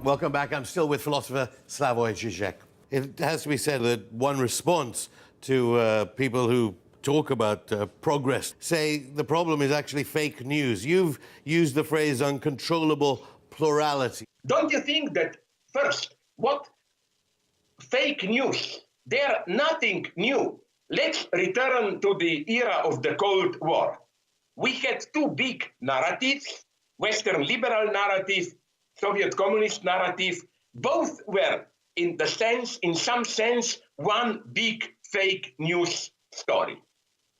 Welcome back. I'm still with philosopher Slavoj Žižek. It has to be said that one response to people who talk about progress say the problem is actually fake news. You've used the phrase uncontrollable plurality. Don't you think that, first, what fake news, they're nothing new. Let's return to the era of the Cold War. We had two big narratives, Western liberal narrative, Soviet communist narrative. Both were, in some sense, one big fake news story.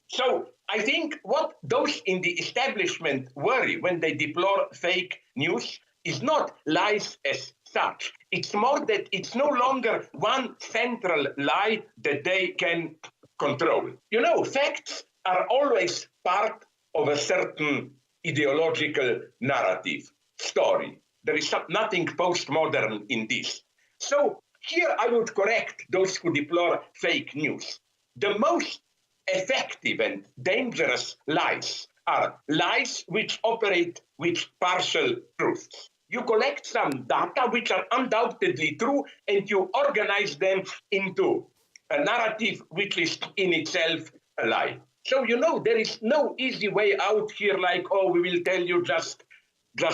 So I think what those in the establishment worry when they deplore fake news is not lies as such. It's more that it's no longer one central lie that they can control. You know, facts are always part of a certain ideological narrative, story. There is nothing postmodern in this. So here I would correct those who deplore fake news. The most effective and dangerous lies are lies which operate with partial truths. You collect some data which are undoubtedly true and you organize them into a narrative which is in itself a lie. So, you know, there is no easy way out here like, oh, we will tell you just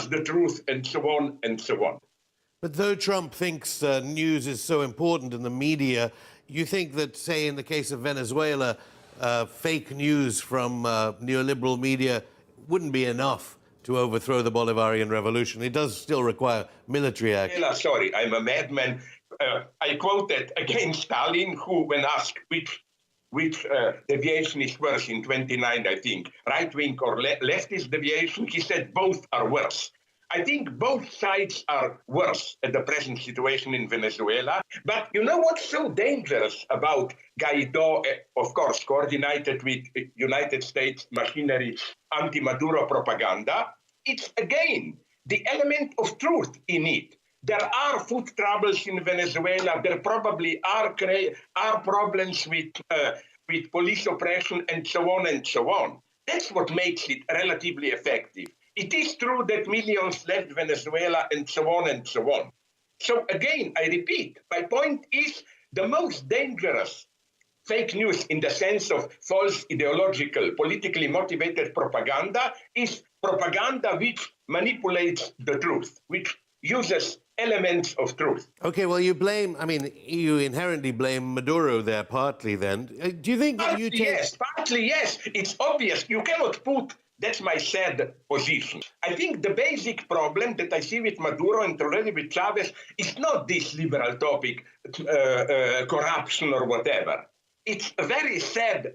the truth and so on and so on. But though Trump thinks news is so important in the media, you think that, say, in the case of Venezuela, fake news from neoliberal media wouldn't be enough to overthrow the Bolivarian revolution? It does still require military action. Sorry, I'm a madman. I quoted again Stalin, who, when asked which deviation is worse in 29, I think, right-wing or leftist deviation, he said both are worse. I think both sides are worse at the present situation in Venezuela. But you know what's so dangerous about Guaido, of course, coordinated with United States machinery, anti-Maduro propaganda? It's, again, the element of truth in it. There are food troubles in Venezuela. There probably are problems with police oppression and so on and so on. That's what makes it relatively effective. It is true that millions left Venezuela and so on and so on. So again, I repeat, my point is the most dangerous fake news in the sense of false ideological, politically motivated propaganda is propaganda which manipulates the truth, which uses elements of truth. Okay, well, you inherently blame Maduro there partly then. Do you think that you take... Yes, partly yes. It's obvious. You cannot put... That's my sad position. I think the basic problem that I see with Maduro and already with Chavez is not this liberal topic, corruption or whatever. It's a very sad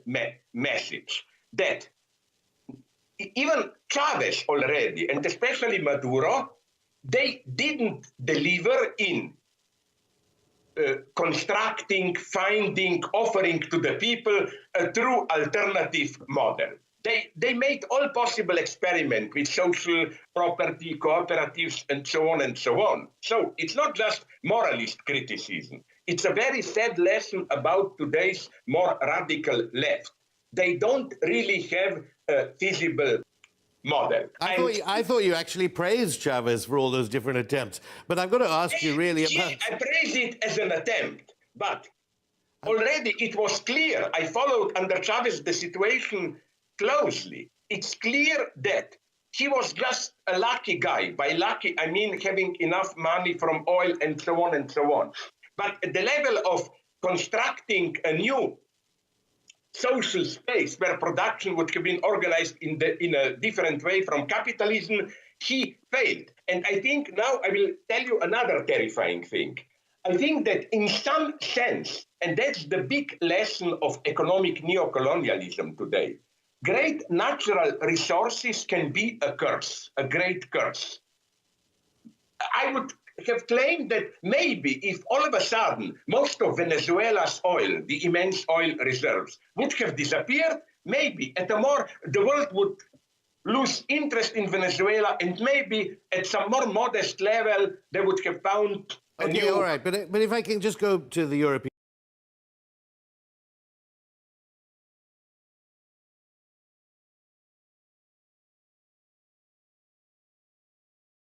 message that even Chavez already, and especially Maduro, they didn't deliver in constructing, finding, offering to the people a true alternative model. They made all possible experiments with social property, cooperatives, and so on and so on. So it's not just moralist criticism. It's a very sad lesson about today's more radical left. They don't really have a feasible model. I thought you actually praised Chavez for all those different attempts. But I've got to ask you really about... I praise it as an attempt, but already it was clear. I followed under Chavez the situation closely. It's clear that he was just a lucky guy. By lucky, I mean having enough money from oil and so on and so on. But at the level of constructing a new social space where production would have been organized in a different way from capitalism, he failed. And I think now I will tell you another terrifying thing. I think that in some sense, and that's the big lesson of economic neocolonialism today, great natural resources can be a curse, a great curse. I would have claimed that maybe if all of a sudden most of Venezuela's oil, the immense oil reserves, would have disappeared, maybe the world would lose interest in Venezuela, and maybe at some more modest level they would have found a new... all right, but if I can just go to the European